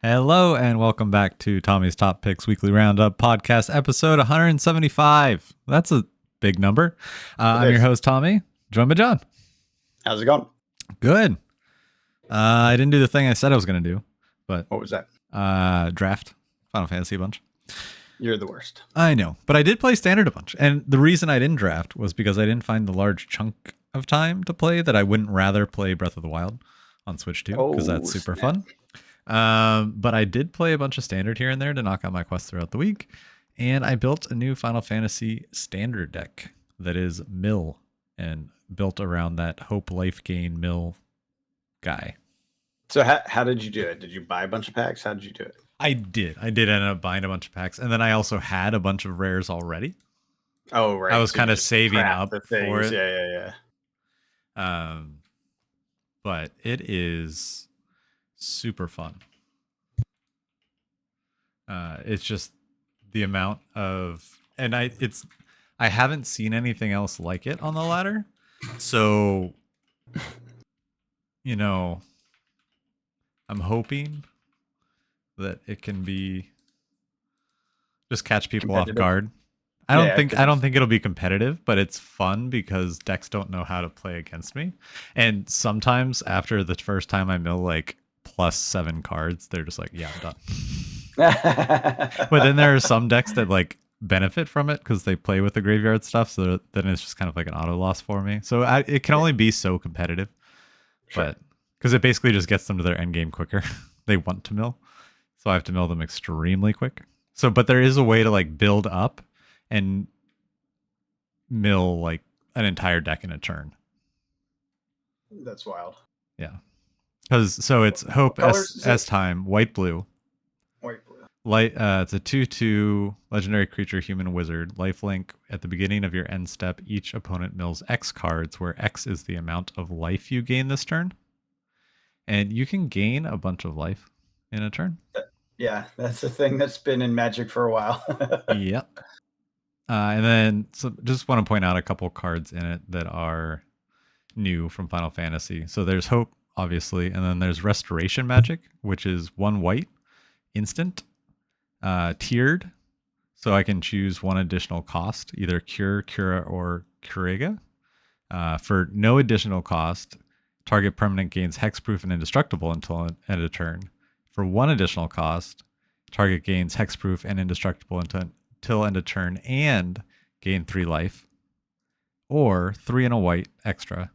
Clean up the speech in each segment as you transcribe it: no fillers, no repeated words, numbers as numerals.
Hello and welcome back to Tommy's Top Picks Weekly Roundup podcast, episode 175. That's a big number. I'm your host, Tommy, joined by John. How's it going? Good. I didn't do the thing I said I was going to do, but what was that? Draft Final Fantasy a bunch. You're the worst. I know, but I did play Standard a bunch, and the reason I didn't draft was because I didn't find the large chunk of time to play that I wouldn't rather play Breath of the Wild on Switch 2 because that's super fun. But I did play a bunch of Standard here and there to knock out my quests throughout the week, and I built a new Final Fantasy Standard deck that is Mill and built around that Hope Life Gain Mill guy. So how did you do it? Did you buy a bunch of packs? How did you do it? I did end up buying a bunch of packs, and then I also had a bunch of rares already. Oh, right. I was kind of saving up for it. Yeah. But it is super fun. It's just the amount of, and I haven't seen anything else like it on the ladder. So, I'm hoping that it can be just catch people off guard. I don't think it'll be competitive, but it's fun because decks don't know how to play against me. And sometimes after the first time I mill like +7 cards, they're just like, yeah, I'm done. But then there are some decks that like benefit from it because they play with the graveyard stuff. So then it's just kind of like an auto loss for me. So it can only be so competitive, but because it basically just gets them to their end game quicker. They want to mill, so I have to mill them extremely quick. So, but there is a way to like build up and mill like an entire deck in a turn. That's wild. Yeah. Because it's Hope S time, white blue. White blue. It's a 2/2 legendary creature, human wizard. Lifelink. At the beginning of your end step, each opponent mills X cards, where X is the amount of life you gain this turn. And you can gain a bunch of life in a turn. Yeah, that's the thing that's been in Magic for a while. Yep. And then, so just want to point out a couple cards in it that are new from Final Fantasy. So there's Hope, obviously, and then there's Restoration Magic, which is 1 white, instant, tiered. So I can choose 1 additional cost, either Cure, Cura, or Curiga. For no additional cost, target permanent gains hexproof and indestructible until end of turn. For 1 additional cost, target gains hexproof and indestructible until end of turn and gain 3 life. Or 3 and a white extra.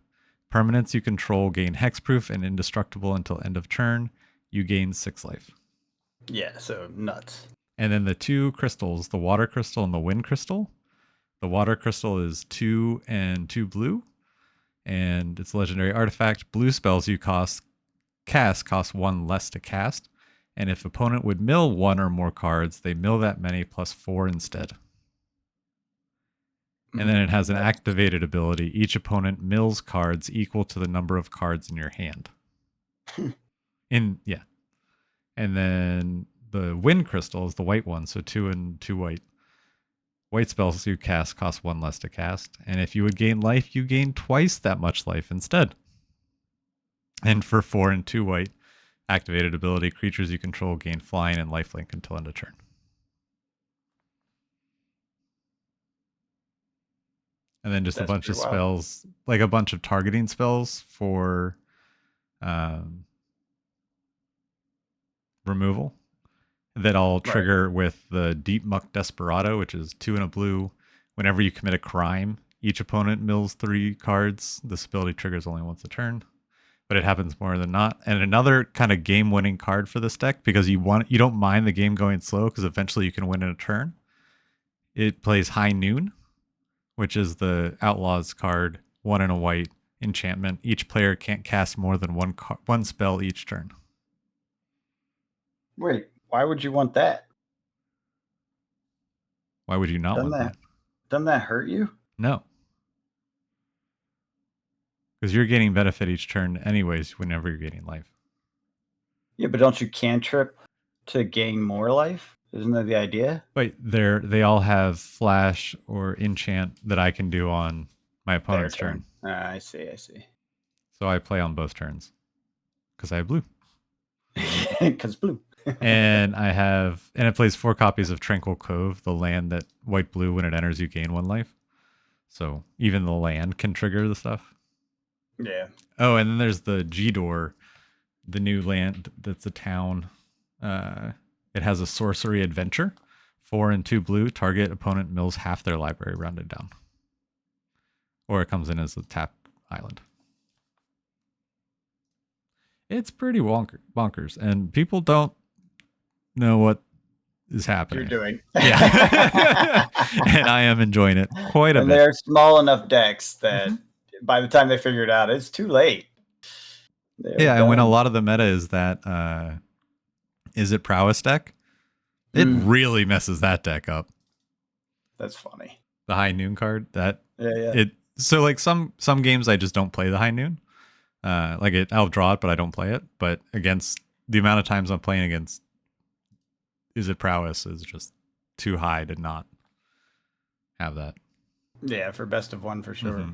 Permanents you control gain hexproof and indestructible until end of turn. You gain 6 life. Yeah, so nuts. And then the 2 crystals, the water crystal and the wind crystal. The water crystal is 2 and 2 blue. And it's a legendary artifact. Blue spells you cast cost 1 less to cast. And if opponent would mill 1 or more cards, they mill that many +4 instead. And then it has an activated ability. Each opponent mills cards equal to the number of cards in your hand. And then the wind crystal is the white one, so 2 and 2 white. White spells you cast cost 1 less to cast. And if you would gain life, you gain twice that much life instead. And for 4 and 2 white, activated ability, creatures you control gain flying and lifelink until end of turn. And then just a bunch of spells, like a bunch of targeting spells for removal that all trigger with the Deep Muck Desperado, which is 2 and a blue. Whenever you commit a crime, each opponent mills 3 cards. This ability triggers only once a turn, but it happens more than not. And another kind of game-winning card for this deck, because you don't mind the game going slow, because eventually you can win in a turn. It plays High Noon, which is the Outlaws card, 1 and a white enchantment. Each player can't cast more than one spell each turn. Wait, why would you want that? Why would you not want that? Doesn't that hurt you? No. Because you're getting benefit each turn anyways whenever you're getting life. Yeah, but don't you cantrip to gain more life? Isn't that the idea? Wait, they all have flash or enchant that I can do on my opponent's turn. I see. So I play on both turns because I have blue. Because blue. And it plays 4 copies of Tranquil Cove, the land that white blue, when it enters, you gain 1 life. So even the land can trigger the stuff. Yeah. Oh, and then there's the G Door, the new land that's a town. It has a sorcery adventure. 4 and 2 blue, target opponent mills half their library rounded down. Or it comes in as a tap island. It's pretty bonkers, and people don't know what is happening. You're doing. Yeah. And I am enjoying it quite a And bit. they're small enough decks that by the time they figure it out, it's too late. Yeah, and when a lot of the meta is that is it prowess deck, it really messes that deck up. That's funny. The high noon card, that yeah. So like some games I just don't play the high noon. I'll draw it, but I don't play it. But against the amount of times I'm playing against is it prowess is just too high to not have that. Yeah, for best of one for sure.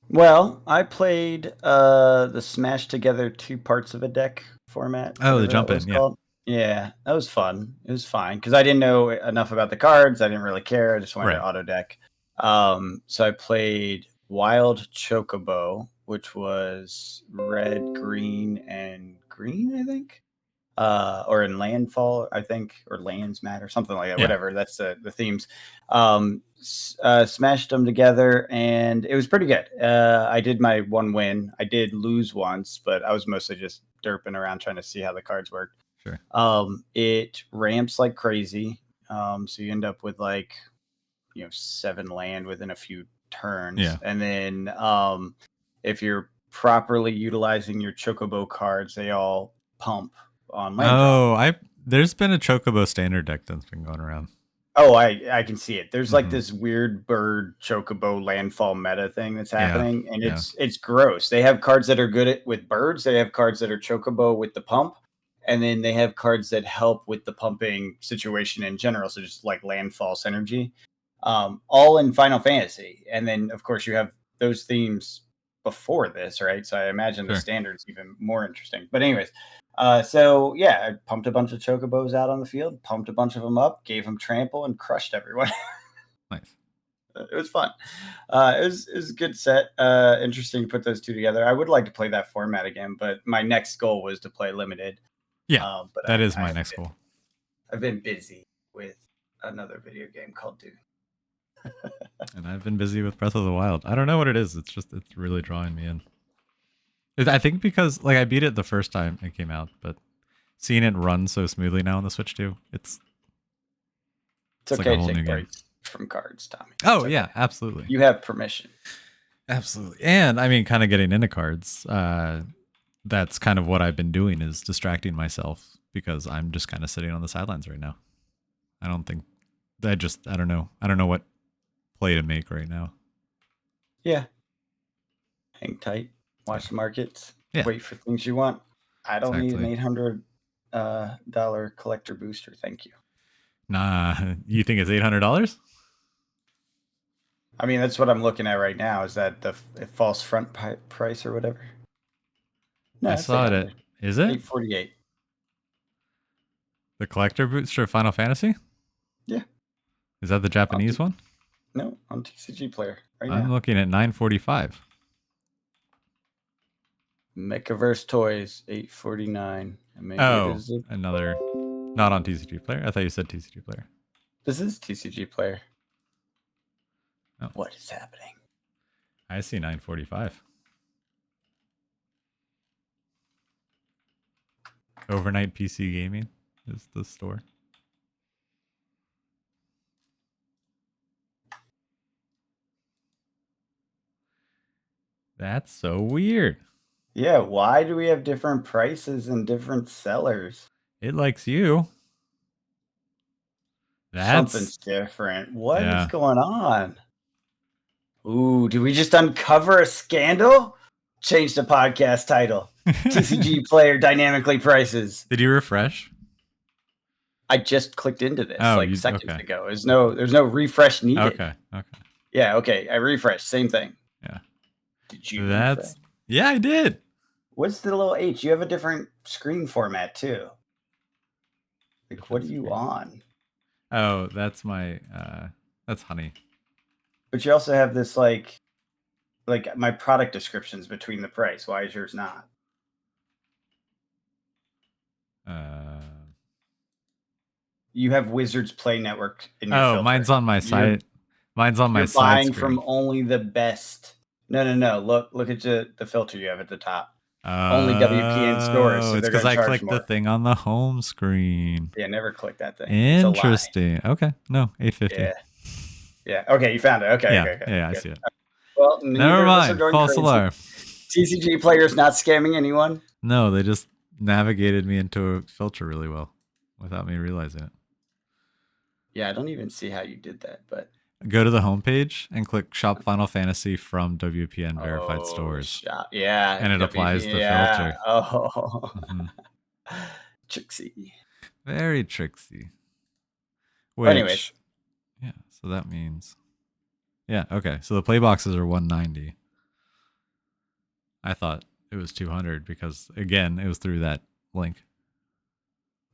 Well, I played the smash together 2 parts of a deck format. Oh, the jump in, yeah. Called. Yeah, that was fun. It was fine because I didn't know enough about the cards. I didn't really care. I just wanted to auto deck. So I played Wild Chocobo, which was red, green, and green, I think. Or in Landfall, I think, or Lands Matter, something like that. Yeah. Whatever. That's the themes. Smashed them together, and it was pretty good. I did my 1 win. I did lose once, but I was mostly just derping around trying to see how the cards worked. Sure. It ramps like crazy. So you end up with 7 land within a few turns. Yeah. And then if you're properly utilizing your Chocobo cards, they all pump on land drop. There's been a Chocobo standard deck that's been going around. Oh, I can see it. There's this weird bird Chocobo landfall meta thing that's happening, and it's gross. They have cards that are good with birds. They have cards that are Chocobo with the pump, and then they have cards that help with the pumping situation in general. So just like landfall synergy, all in Final Fantasy. And then of course you have those themes before this, right? So I imagine the standard's even more interesting. But anyways. So yeah, I pumped a bunch of Chocobos out on the field, pumped a bunch of them up, gave them trample, and crushed everyone. Nice. It was fun. It was a good set. Interesting to put those 2 together. I would like to play that format again, but my next goal was to play limited. Yeah, but that is my next goal. I've been busy with another video game called Dune. And I've been busy with Breath of the Wild. I don't know what it is. It's really drawing me in. I think because I beat it the first time it came out, but seeing it run so smoothly now on the Switch too, it's okay to take breaks from cards, Tommy. Oh yeah, absolutely. You have permission. Absolutely. And I mean, kind of getting into cards, that's kind of what I've been doing, is distracting myself, because I'm just kind of sitting on the sidelines right now. I don't know what play to make right now. Yeah. Hang tight. Watch the markets. Yeah. Wait for things you want. I don't need an $800 collector booster. Thank you. Nah, you think it's $800? I mean, that's what I'm looking at right now. Is that the false front price or whatever? No, I saw it. Is it $848? The collector booster of Final Fantasy? Yeah. Is that the Japanese one? No, on TCG Player right now. I'm looking at $945. Mechaverse Toys, $849. Another, not on TCG Player. I thought you said TCG Player. This is TCG Player. Oh. What is happening? I see $945. Overnight PC Gaming is the store. That's so weird. Yeah, why do we have different prices and different sellers? It likes you. Something's different. What is going on? Ooh, did we just uncover a scandal? Change the podcast title. TCG Player dynamically prices. Did you refresh? I just clicked into this seconds ago. There's no refresh needed. Okay. Yeah, okay. I refreshed. Same thing. Yeah. Did you refresh? Yeah, I did. What's the little H? You have a different screen format too. Like, what Different are you screen. on? Oh, that's my that's Honey. But you also have this like my product descriptions between the price. Why is yours not? You have Wizards Play Network in your filter. Mine's on my side. Mine's on my You're side buying screen. from only the best. No. Look at the filter you have at the top. Only WPN stores, so It's they're because going to I charge clicked the more. thing on the home screen. Yeah, never click that thing. Interesting. It's a lie. Okay, no, 850. Yeah. Okay, you found it. Okay. Yeah, I Good. see it. Well, Never neither of us are mind. going False crazy. alarm. TCG players not scamming anyone. No, they just navigated me into a filter really well without me realizing it. Yeah, I don't even see how you did that, but Go to the homepage and click Shop Final Fantasy from WPN verified stores. Yeah, And it applies the filter. Oh, tricksy. Very tricksy. Anyways, Which, yeah, so that means, yeah, okay. So the play boxes are 190. I thought it was 200 because, again, it was through that link.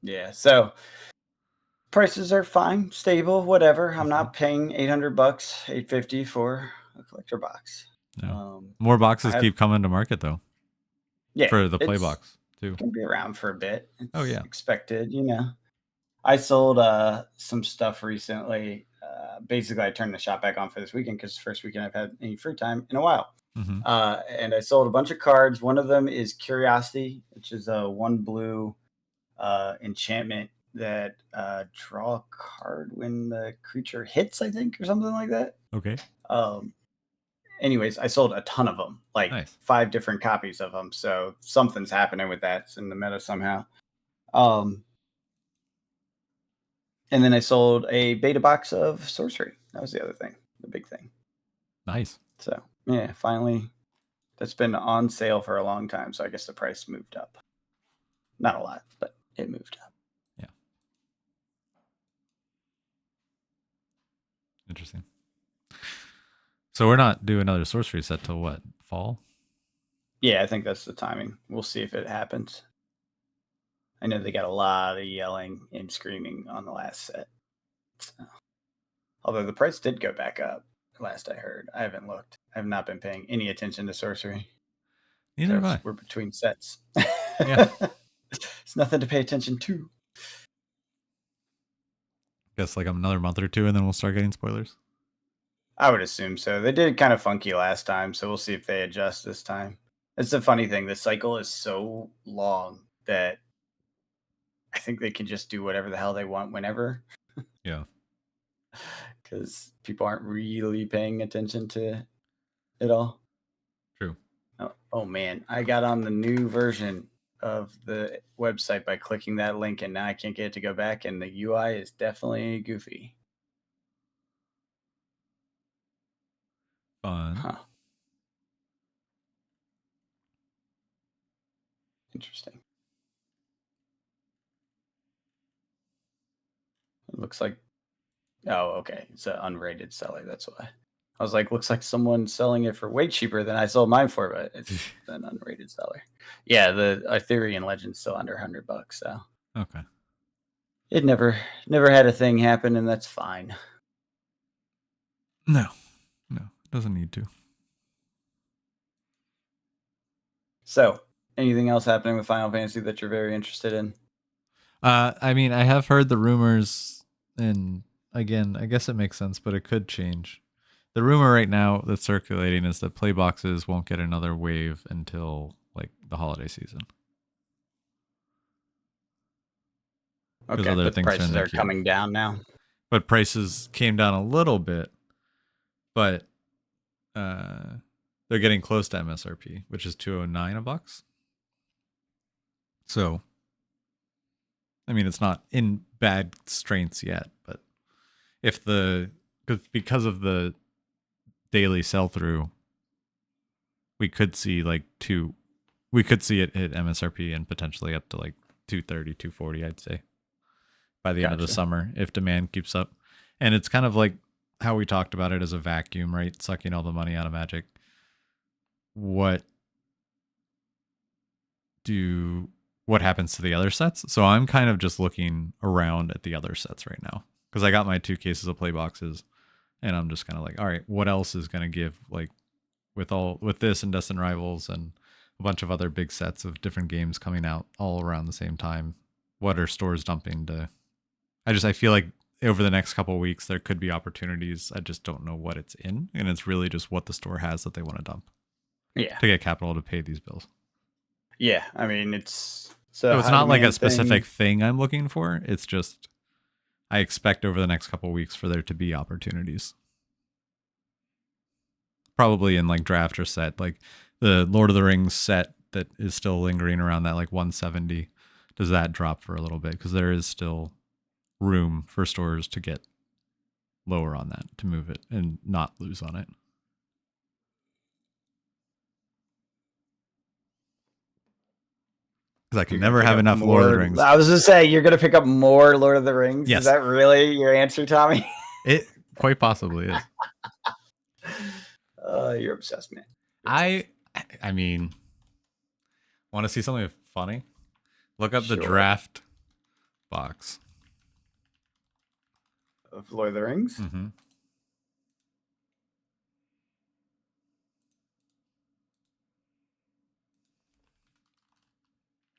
Yeah, so prices are fine, stable, whatever. I'm not paying $800, $850 for a collector box. No. More boxes keep coming to market though. Yeah, for the play box too. It's gonna be around for a bit. It's yeah. expected, you know. I sold some stuff recently. Basically, I turned the shop back on for this weekend because it's the first weekend I've had any free time in a while. Mm-hmm. And I sold a bunch of cards. One of them is Curiosity, which is a 1 blue enchantment that draw a card when the creature hits, I think, or something like that. Okay. Anyways, I sold a ton of them, like nice. 5 different copies of them. So something's happening with that. It's in the meta somehow. And then I sold a beta box of Sorcery. That was the other thing, the big thing. Nice. So yeah, finally, that's been on sale for a long time. So I guess the price moved up. Not a lot, but it moved up. Yeah. Interesting. So we're not doing another sorcery set till what? Fall? Yeah, I think that's the timing. We'll see if it happens. I know they got a lot of yelling and screaming on the last set. So. Although the price did go back up, last I heard. I haven't looked. I have not been paying any attention to sorcery. Neither have I. We're between sets. Yeah. It's nothing to pay attention to. Guess like another month or two and then we'll start getting spoilers. I would assume so. They did kind of funky last time, so we'll see if they adjust this time. It's the funny thing. The cycle is so long that I think they can just do whatever the hell they want whenever. Yeah. Because people aren't really paying attention to it all. True. Oh man, I got on the new version of the website by clicking that link, and now I can't get it to go back, and the UI is definitely goofy. Fun. Huh. Interesting. It looks like, oh, okay. It's an unrated seller. That's why. I was like, looks like someone's selling it for way cheaper than I sold mine for, but it's an unrated seller. Yeah, the Arthurian Legend's still under $100. So okay. It never had a thing happen, and that's fine. No, it doesn't need to. So, anything else happening with Final Fantasy that you're very interested in? I mean, I have heard the rumors, and again, I guess it makes sense, but it could change. The rumor right now that's circulating is that play boxes won't get another wave until like the holiday season. Okay, other but things prices are coming down now. But prices came down a little bit, but they're getting close to MSRP, which is $209 a box. So, I mean, it's not in bad strengths yet, but if because of the daily sell through, we could see it hit MSRP and potentially up to like 230, 240, I'd say, by the end of the summer if demand keeps up. And it's kind of like how we talked about it as a vacuum, right? Sucking all the money out of Magic. What what happens to the other sets. So I'm kind of just looking around at the other sets right now because I got my 2 cases of play boxes, and I'm just kind of like, all right, what else is going to give, like with this and Destined Rivals and a bunch of other big sets of different games coming out all around the same time. What are stores dumping to? I feel like over the next couple of weeks there could be opportunities. I just don't know what it's in, and it's really just what the store has that they want to dump. Yeah. To get capital to pay these bills. Yeah, I mean it's not like a specific thing I'm looking for. It's just I expect over the next couple of weeks for there to be opportunities. Probably in like draft or set, like the Lord of the Rings set that is still lingering around that like 170. Does that drop for a little bit? Because there is still room for stores to get lower on that, to move it and not lose on it. Because I can never have enough Lord of the Rings. I was going to say, you're going to pick up more Lord of the Rings? Yes. Is that really your answer, Tommy? It quite possibly is. You're obsessed, man. I mean, want to see something funny? Look up the draft box of Lord of the Rings. Mm-hmm.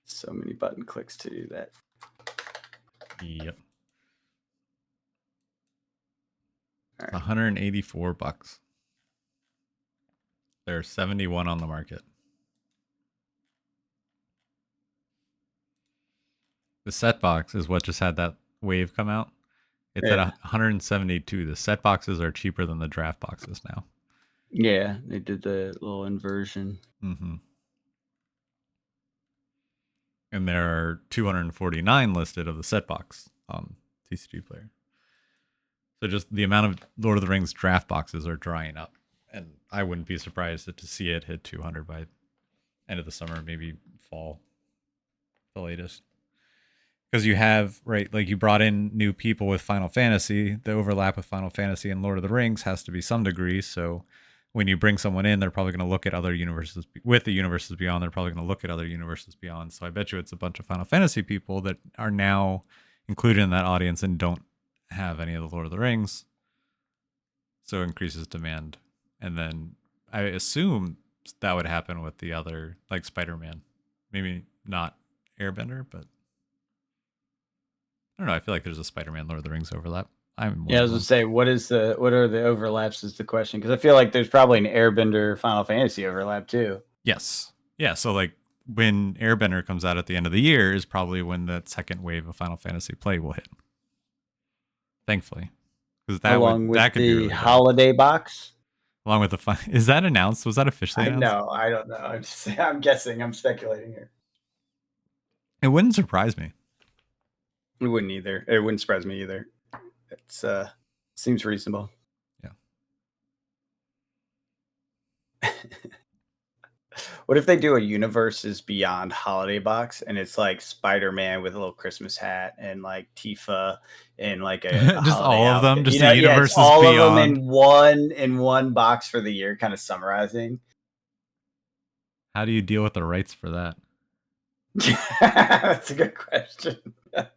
So many button clicks to do that. Yep. Right. $184. There's 71 on the market. The set box is what just had that wave come out. It's at 172. The set boxes are cheaper than the draft boxes now. Yeah, they did the little inversion. Mm-hmm. And there are 249 listed of the set box on TCG Player. So just the amount of Lord of the Rings draft boxes are drying up. And I wouldn't be surprised to see it hit 200 by end of the summer, maybe fall, the latest. Because you have, right, like you brought in new people with Final Fantasy. The overlap with Final Fantasy and Lord of the Rings has to be some degree. So when you bring someone in, they're probably going to look at other universes. With the universes beyond, they're probably going to look at other universes beyond. So I bet you it's a bunch of Final Fantasy people that are now included in that audience and don't have any of the Lord of the Rings. So it increases demand. And then I assume that would happen with the other, like Spider-Man. Maybe not Airbender, but I don't know. I feel like there's a Spider-Man Lord of the Rings overlap. I was going to say, what are the overlaps is the question. Because I feel like there's probably an Airbender Final Fantasy overlap too. Yes. Yeah, so like when Airbender comes out at the end of the year is probably when that second wave of Final Fantasy play will hit. Thankfully. Because that could be really holiday box. Along with the is that announced? Was that officially announced? No, I don't know. I'm guessing. I'm speculating here. It wouldn't surprise me. It wouldn't either. It wouldn't surprise me either. It's seems reasonable. Yeah. What if they do a Universes Beyond holiday box and it's like Spider-Man with a little Christmas hat and like Tifa and like a just all of them, outfit. just the Universes all Beyond. All of them in one box for the year, kind of summarizing. How do you deal with the rights for that? That's a good question.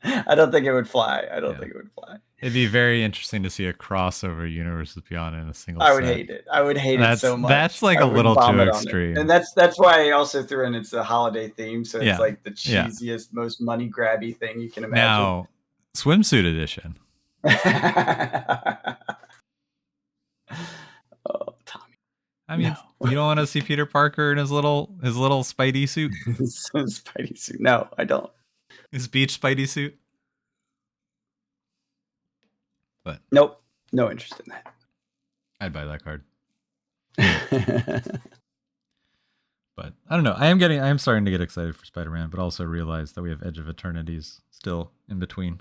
I don't think it would fly. I don't think it would fly. It'd be very interesting to see a crossover Universes Beyond in a single I would hate it. I would hate it so much. That's like a little too extreme. And that's why I also threw in it's a holiday theme. So it's like the cheesiest, most money grabby thing you can imagine. Now, swimsuit edition. Oh, Tommy. I mean, you don't want to see Peter Parker in his little Spidey suit? Spidey suit. No, I don't. His beach Spidey suit? But nope, no interest in that. I'd buy that card. But I don't know. I am starting to get excited for Spider-Man, but also realize that we have Edge of Eternities still in between.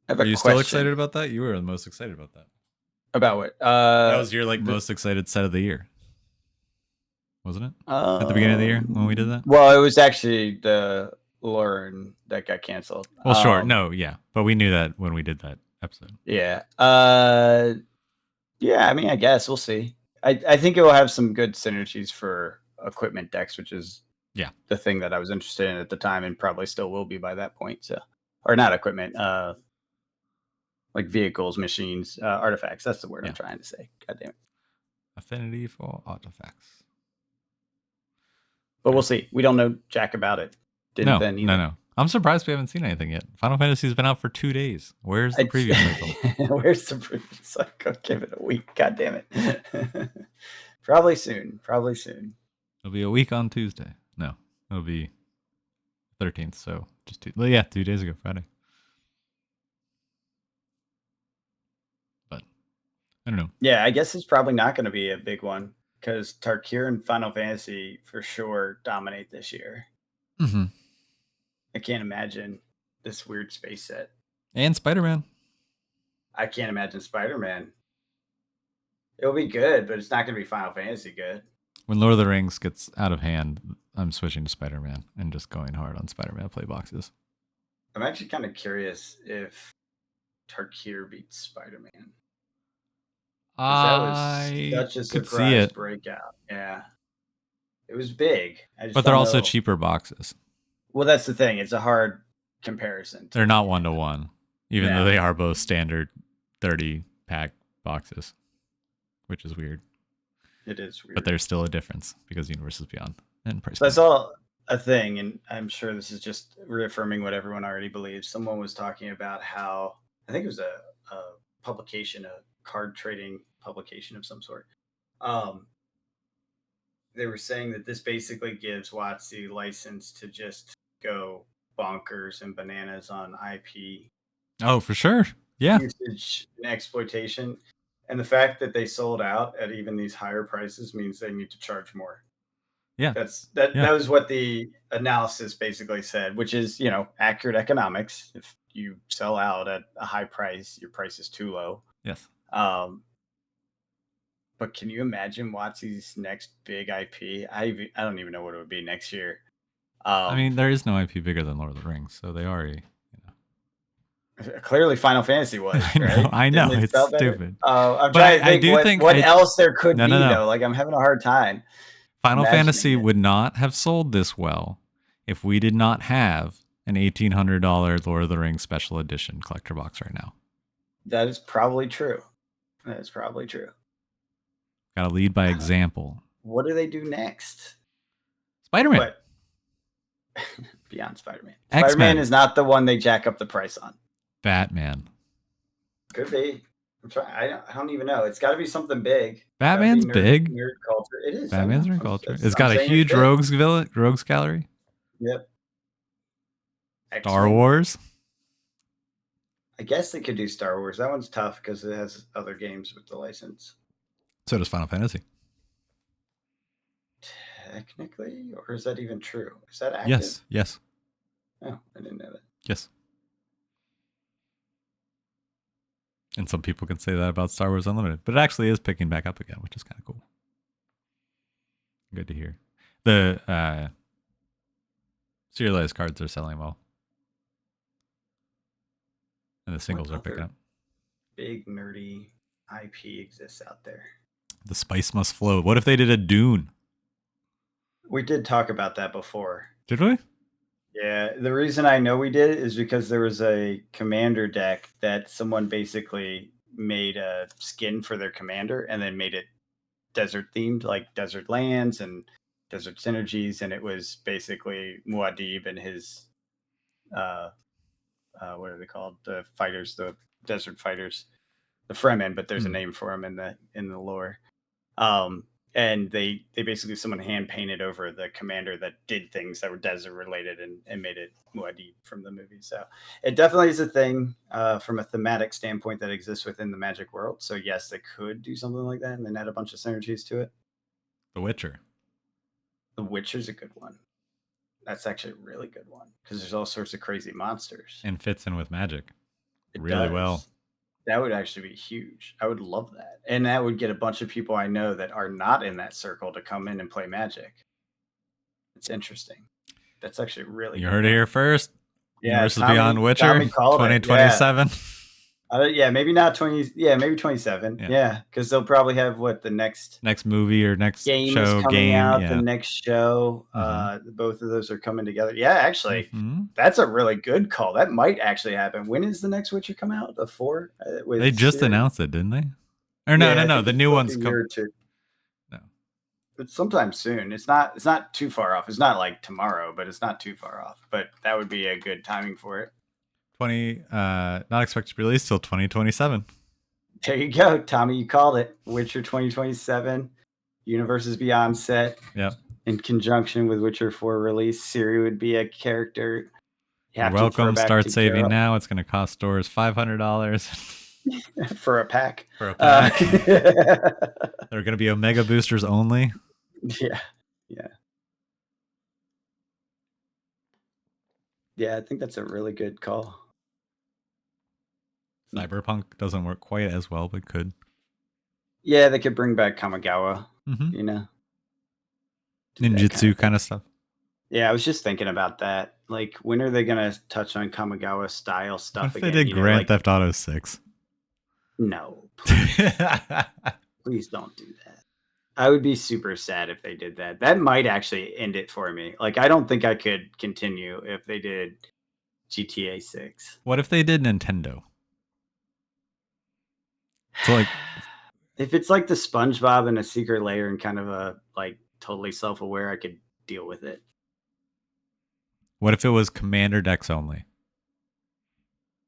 Are you still excited about that? You were the most excited about that. About what? That was your most excited set of the year, wasn't it? At the beginning of the year when we did that? Well, it was actually the Lauren that got canceled. Well, sure. No, yeah. But we knew that when we did that episode. Yeah. Yeah, I mean, I guess we'll see. I think it will have some good synergies for equipment decks, which is Yeah. the thing that I was interested in at the time and probably still will be by that point. So, or not equipment, like vehicles, machines, artifacts. That's the word I'm trying to say. God damn it. Affinity for artifacts. But we'll see. We don't know jack about it. Didn't then either. No. I'm surprised we haven't seen anything yet. Final Fantasy's been out for 2 days. Where's the preview cycle? Where's the preview cycle? Give it a week. God damn it. Probably soon. Probably soon. It'll be a week on Tuesday. No, it'll be 13th. So just 2 days ago, Friday. But I don't know. Yeah, I guess it's probably not going to be a big one because Tarkir and Final Fantasy for sure dominate this year. Mm-hmm. I can't imagine this weird space set. And Spider-Man. I can't imagine Spider-Man. It'll be good, but it's not going to be Final Fantasy good. When Lord of the Rings gets out of hand, I'm switching to Spider-Man and just going hard on Spider-Man play boxes. I'm actually kind of curious if Tarkir beats Spider-Man. I that was such a could surprise see it. breakout. Yeah. It was big. But they're also cheaper boxes. Well, that's the thing. It's a hard comparison. They're not 1-to-1, even though they are both standard 30-pack boxes, which is weird. It is weird. But there's still a difference because Universe is Beyond and price. So that's all a thing, and I'm sure this is just reaffirming what everyone already believes. Someone was talking about how, I think it was a publication, a card trading publication of some sort. They were saying that this basically gives WotC license to just go bonkers and bananas on IP. Oh, for sure. Yeah. Usage and exploitation. And the fact that they sold out at even these higher prices means they need to charge more. Yeah. That was what the analysis basically said, which is, accurate economics. If you sell out at a high price, your price is too low. Yes. But can you imagine WotC's next big IP? I don't even know what it would be next year. I mean, there is no IP bigger than Lord of the Rings, so they already. Clearly, Final Fantasy was. Right? I know it's stupid. I'm trying to think what else there could be though. Like I'm having a hard time. Final Fantasy would not have sold this well if we did not have an $1,800 Lord of the Rings special edition collector box right now. That is probably true. Got to lead by example. What do they do next? Spider-Man. Beyond Spider-Man. X-Men. Spider-Man is not the one they jack up the price on. Batman. Could be. I'm trying. I don't even know. It's got to be something big. Batman's big. Nerd culture. It is. Batman's nerd culture. It's got a huge rogues gallery. Yep. Star Wars. I guess they could do Star Wars. That one's tough because it has other games with the license. So does Final Fantasy. Technically, or is that even true? Is that active? Yes. Oh, I didn't know that. Yes. And some people can say that about Star Wars Unlimited, but it actually is picking back up again, which is kind of cool. Good to hear. The serialized cards are selling well. And the singles are picking up. Big nerdy IP exists out there. The spice must flow. What if they did a Dune? We did talk about that before. Did we? Yeah. The reason I know we did is because there was a commander deck that someone basically made a skin for their commander and then made it desert themed, like desert lands and desert synergies. And it was basically Muad'Dib and his, what are they called? The fighters, the desert fighters, the Fremen, but there's a name for them in the lore. And they basically someone hand painted over the commander that did things that were desert related and made it Muad'Dib from the movie. So it definitely is a thing from a thematic standpoint that exists within the Magic world. So yes, they could do something like that and then add a bunch of synergies to it. The Witcher. The Witcher's a good one. That's actually a really good one because there's all sorts of crazy monsters. And fits in with Magic really well. That would actually be huge. I would love that. And that would get a bunch of people I know that are not in that circle to come in and play Magic. It's interesting. That's actually really You heard it here first. Yeah, Versus Beyond Witcher 2027. Yeah, maybe not 20. Yeah, maybe 27. Yeah, because they'll probably have what the next movie or next game is show coming game. out. Yeah. The next show, both of those are coming together. Yeah, actually, Mm-hmm. that's a really good call. That might actually happen. When is the next Witcher come out? The 4 with They just Siri? announced it, didn't they? Or Yeah, no. I think The it's new like one's a year come. or two. No, It's sometime soon. It's not too far off. It's not like tomorrow, but it's not too far off. But that would be a good timing for it. 20. Not expected to be released till 2027. There you go, Tommy. You called it. Witcher 2027, Universes Beyond set. Yep. In conjunction with Witcher 4 release, Siri would be a character. You're welcome. Start saving now. It's going to cost stores $500 for a pack. For a pack. They're going to be Omega boosters only. Yeah. Yeah, I think that's a really good call. Cyberpunk doesn't work quite as well, but could. Yeah, they could bring back Kamigawa, ninjutsu kind of stuff. Yeah, I was just thinking about that. Like, when are they going to touch on Kamigawa style stuff again? If they did Grand Theft Auto 6. No. Please don't do that. I would be super sad if they did that. That might actually end it for me. Like, I don't think I could continue if they did GTA 6. What if they did Nintendo? So, like, if it's like the SpongeBob in a secret layer and kind of a like totally self-aware, I could deal with it. What if it was Commander decks only?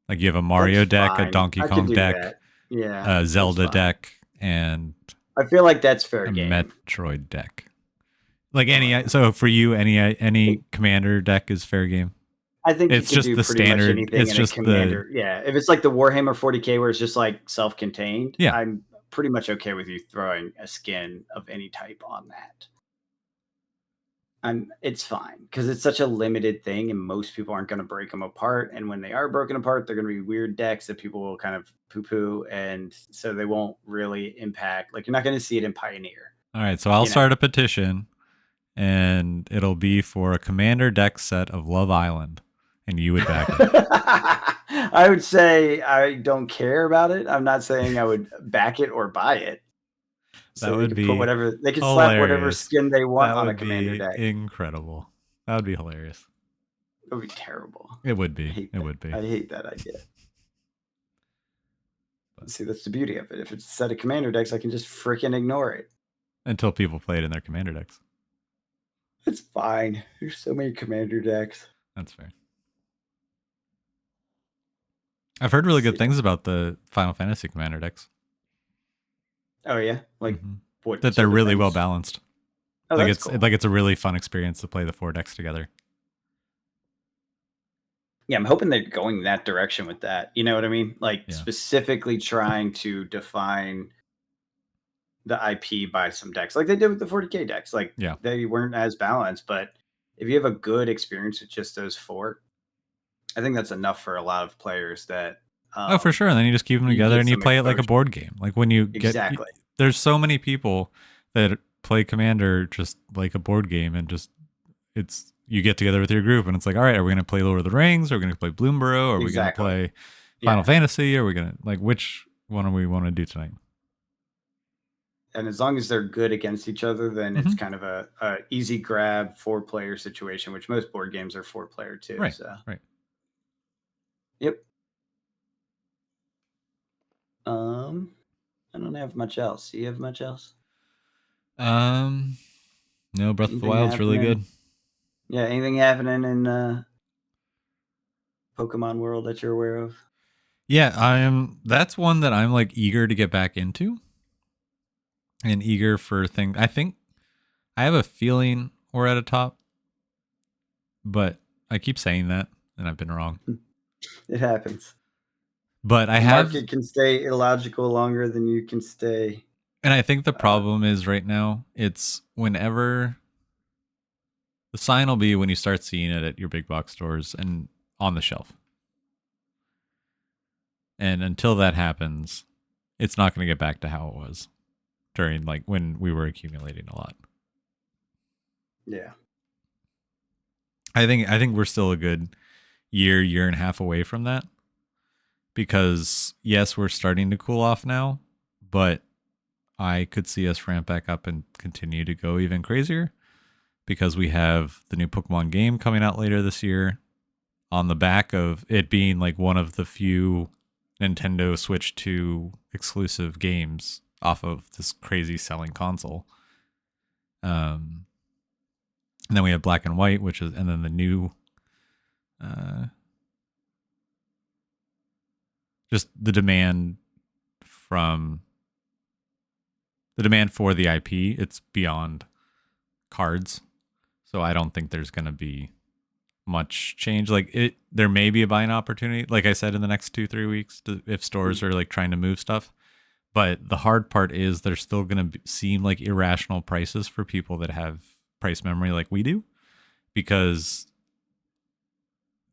Like you have a Mario deck, a Donkey Kong deck, a Zelda deck, and I feel like that's fair game. Metroid deck. Like so for you, any Commander deck is fair game. I think it's just the standard. It's just Commander. Yeah, if it's like the Warhammer 40K where it's just like self-contained, yeah, I'm pretty much okay with you throwing a skin of any type on that. It's fine because it's such a limited thing and most people aren't going to break them apart. And when they are broken apart, they're going to be weird decks that people will kind of poo-poo. And so they won't really impact. Like, you're not going to see it in Pioneer. All right. So I'll start a petition and it'll be for a Commander deck set of Love Island. And you would back it. I would say I don't care about it. I'm not saying I would back it or buy it. So that would be put whatever they can slap whatever skin they want on a Commander deck. Incredible. That would be hilarious. It would be terrible. It would be. It would be. I hate that idea. But see, that's the beauty of it. If it's a set of Commander decks, I can just freaking ignore it. Until people play it in their Commander decks. It's fine. There's so many Commander decks. That's fair. I've heard really good things about the Final Fantasy Commander decks. Oh yeah, like what? That they're really well balanced. Oh, like that's it's cool. like it's a really fun experience to play the 4 decks together. Yeah, I'm hoping they're going that direction with that. You know what I mean? Like specifically trying to define the IP by some decks, like they did with the 40K decks. Like they weren't as balanced, but if you have a good experience with just those 4, I think that's enough for a lot of players that oh, for sure. And then you just keep them together and you play it like a board game. Like when you get there's so many people that play Commander just like a board game, and just you get together with your group and it's like, all right, are we going to play Lord of the Rings? Are we going to play Bloomborough? Are we going to play Final Fantasy? Are we going to like which one do we want to do tonight? And as long as they're good against each other, then it's kind of a easy grab 4-player situation, which most board games are 4-player too. Right. So. Right. Yep. I don't have much else. Do you have much else? No, Breath of the Wild's really good. Yeah, anything happening in Pokemon World that you're aware of? Yeah, that's one that I'm like eager to get back into. And eager for things. I think I have a feeling we're at a top. But I keep saying that and I've been wrong. It happens. But the market can stay illogical longer than you can stay. And I think the problem is right now, it's whenever the sign will be when you start seeing it at your big box stores and on the shelf. And until that happens, it's not going to get back to how it was during like when we were accumulating a lot. Yeah. I think we're still a good year and a half away from that. because yes, we're starting to cool off now, but I could see us ramp back up and continue to go even crazier because we have the new Pokemon game coming out later this year on the back of it being like one of the few Nintendo Switch 2 exclusive games off of this crazy selling console. And then we have Black and White, and then the new, uh, just the demand for the IP. It's beyond cards, so I don't think there's going to be much change. There may be a buying opportunity, like I said, in the next 2-3 weeks if stores are like trying to move stuff. But the hard part is there's still going to seem like irrational prices for people that have price memory like we do, because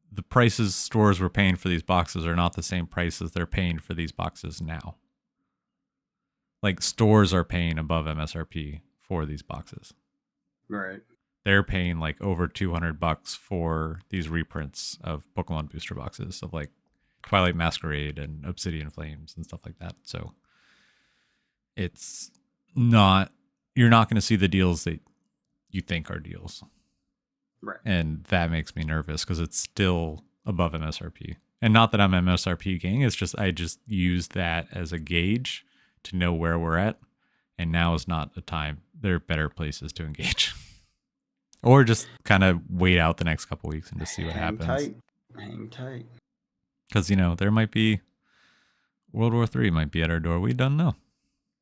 the prices stores were paying for these boxes are not the same prices they're paying for these boxes now. Like stores are paying above MSRP for these boxes. Right. They're paying like over $200 for these reprints of Pokemon booster boxes of like Twilight Masquerade and Obsidian Flames and stuff like that. So you're not going to see the deals that you think are deals. Right. And that makes me nervous because it's still above MSRP. And not that I'm MSRP gang, it's just I just use that as a gauge to know where we're at. And now is not the time. There are better places to engage. Or just kind of wait out the next couple weeks and just see what happens. Hang tight. Because, there might be World War III might be at our door. We don't know.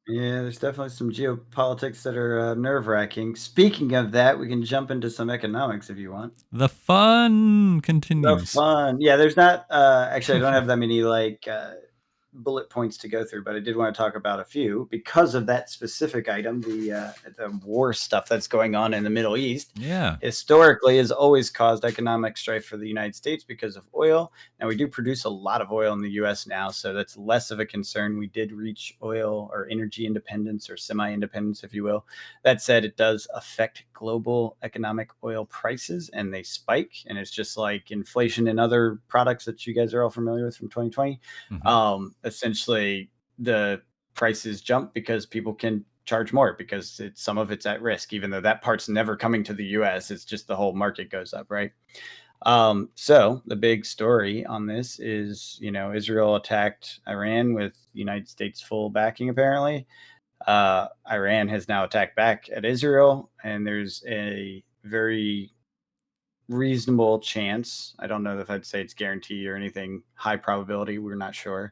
Yeah, there's definitely some geopolitics that are nerve-wracking. Speaking of that, we can jump into some economics if you want. The fun continues. The fun. Yeah, there's not actually I don't have that many bullet points to go through, but I did want to talk about a few because of that specific item, the war stuff that's going on in the Middle East. Yeah. Historically has always caused economic strife for the United States because of oil. Now we do produce a lot of oil in the US now, so that's less of a concern. We did reach oil or energy independence or semi-independence, if you will. That said, it does affect global economic oil prices and they spike. And it's just like inflation in other products that you guys are all familiar with from 2020. Mm-hmm. Essentially, the prices jump because people can charge more because some of it's at risk, even though that part's never coming to the US. It's just the whole market goes up, right? So the big story on this is, Israel attacked Iran with United States full backing, apparently. Iran has now attacked back at Israel, and there's a very reasonable chance. I don't know if I'd say it's guaranteed or anything high probability. We're not sure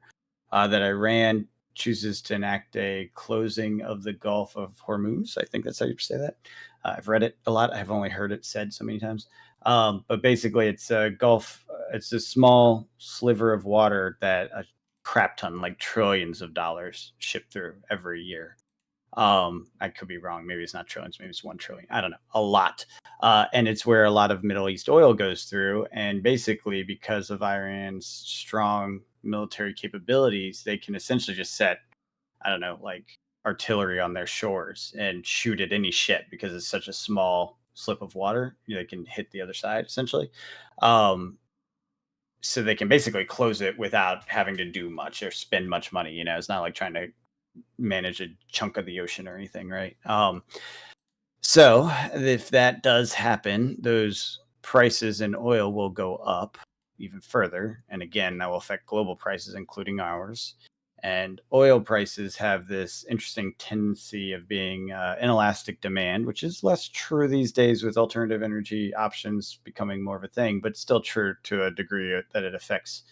that Iran chooses to enact a closing of the Gulf of Hormuz. I think that's how you say that. I've read it a lot. I've only heard it said so many times. But basically, it's a Gulf. It's a small sliver of water that a crap ton, like trillions of dollars, ship through every year. I could be wrong. Maybe it's not trillions. Maybe it's 1 trillion. I don't know. A lot. And it's where a lot of Middle East oil goes through. And basically, because of Iran's strong military capabilities, they can essentially just set, I don't know, like artillery on their shores and shoot at any ship because it's such a small slip of water. They can hit the other side essentially. So they can basically close it without having to do much or spend much money. It's not like trying to manage a chunk of the ocean or anything, right? So if that does happen, those prices in oil will go up even further. And again, that will affect global prices, including ours. And oil prices have this interesting tendency of being inelastic demand, which is less true these days with alternative energy options becoming more of a thing, but still true to a degree that it affects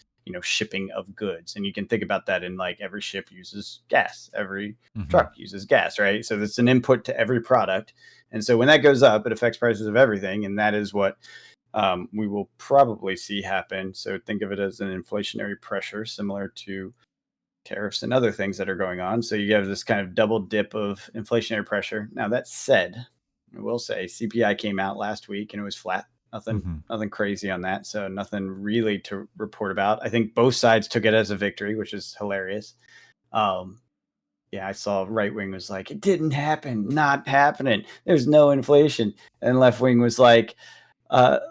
shipping of goods. And you can think about that in like every ship uses gas, every truck uses gas, right? So that's an input to every product. And so when that goes up, it affects prices of everything. And that is what we will probably see happen. So think of it as an inflationary pressure similar to tariffs and other things that are going on. So you have this kind of double dip of inflationary pressure. Now that said, I will say CPI came out last week and it was flat. Nothing crazy on that. So nothing really to report about. I think both sides took it as a victory, which is hilarious. I saw right wing was like, it didn't happen, not happening. There's no inflation. And left wing was like,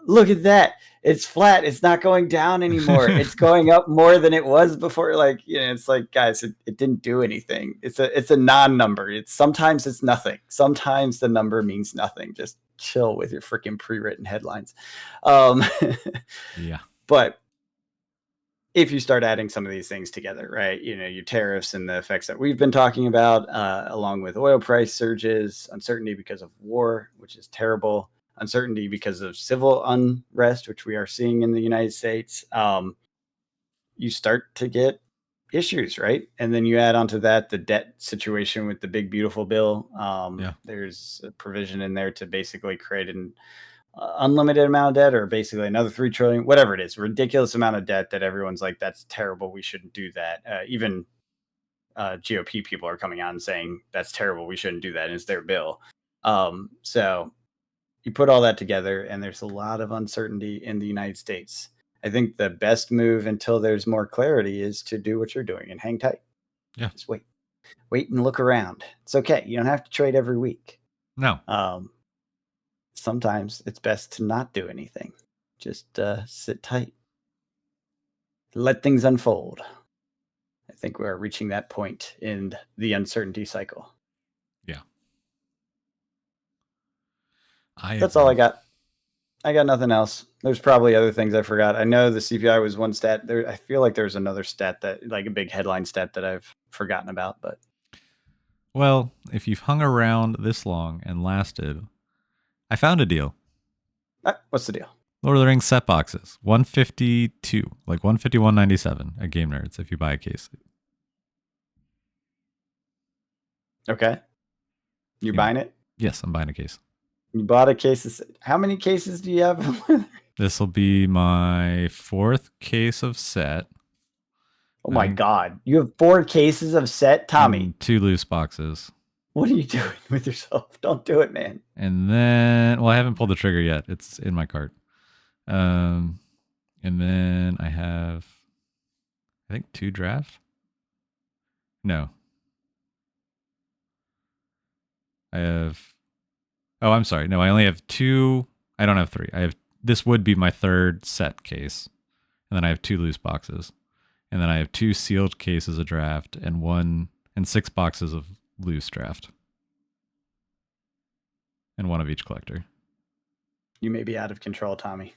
Look at that. It's flat. It's not going down anymore. It's going up more than it was before. Like, it's like, guys, it didn't do anything. It's a non-number. Sometimes it's nothing. Sometimes the number means nothing. Just chill with your freaking pre-written headlines. Yeah. But if you start adding some of these things together, right, your tariffs and the effects that we've been talking about, along with oil price surges, uncertainty because of war, which is terrible, uncertainty because of civil unrest, which we are seeing in the United States, you start to get issues, right? And then you add onto that the debt situation with the big beautiful bill. There's a provision in there to basically create an unlimited amount of debt, or basically another 3 trillion, whatever it is, ridiculous amount of debt that everyone's like, that's terrible, we shouldn't do that. Even GOP people are coming out and saying that's terrible, we shouldn't do that, and it's their bill. So you put all that together, and there's a lot of uncertainty in the United States. I think the best move until there's more clarity is to do what you're doing and hang tight. Yeah. Just wait and look around. It's okay. You don't have to trade every week. No. Sometimes it's best to not do anything. Just sit tight. Let things unfold. I think we're reaching that point in the uncertainty cycle. Yeah. That's all I got. I got nothing else. There's probably other things I forgot. I know the CPI was one stat. There, I feel like there's another stat that, like a big headline stat, that I've forgotten about. But well, if you've hung around this long and lasted, I found a deal. What's the deal? Lord of the Rings set boxes, 152, like 151.97 at Game Nerds if you buy a case. Okay, you're buying it? Yes, I'm buying a case. You bought a case. How many cases do you have? This will be my 4th case of set. Oh my God. You have 4 cases of set, Tommy. And 2 loose boxes. What are you doing with yourself? Don't do it, man. And then, well, I haven't pulled the trigger yet. It's in my cart. And then I have, I think 2 draft. No. I have, oh, I'm sorry. No, I only have 2. I don't have 3. This would be my 3rd set case. And then I have 2 loose boxes. And then I have 2 sealed cases of draft and 6 boxes of loose draft. And 1 of each collector. You may be out of control, Tommy.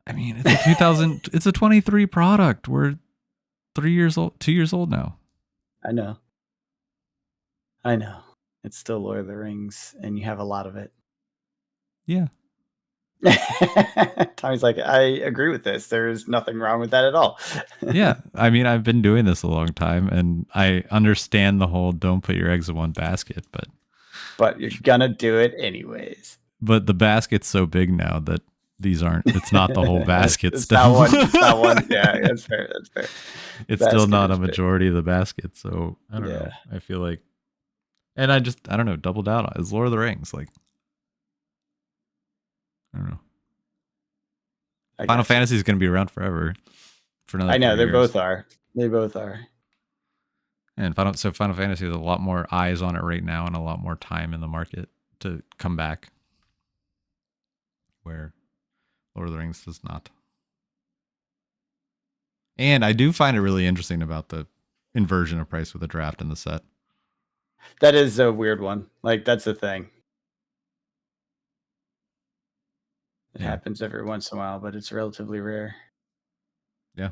I mean, it's a 2000, it's a 23 product. We're 2 years old now. I know. It's still Lord of the Rings, and you have a lot of it. Yeah. Tommy's like, I agree with this. There's nothing wrong with that at all. Yeah. I mean, I've been doing this a long time, and I understand the whole don't put your eggs in one basket, but you're going to do it anyways. But the basket's so big now that it's not the whole basket. It's not one. Yeah, that's fair. It's still not a majority of the basket. So I don't know. I feel like, and I don't know, doubled out on it's Lord of the Rings. Like, I don't know. Final Fantasy is going to be around forever. For another. I know they years. both are. They both are. And Final Fantasy has a lot more eyes on it right now, and a lot more time in the market to come back. Where Lord of the Rings does not. And I do find it really interesting about the inversion of price with the draft and the set. That is a weird one. Like, that's the thing. It happens every once in a while, but it's relatively rare. Yeah.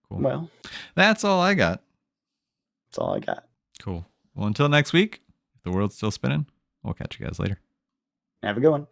Cool. Well, that's all I got. That's all I got. Cool. Well, until next week, if the world's still spinning, we'll catch you guys later. Have a good one.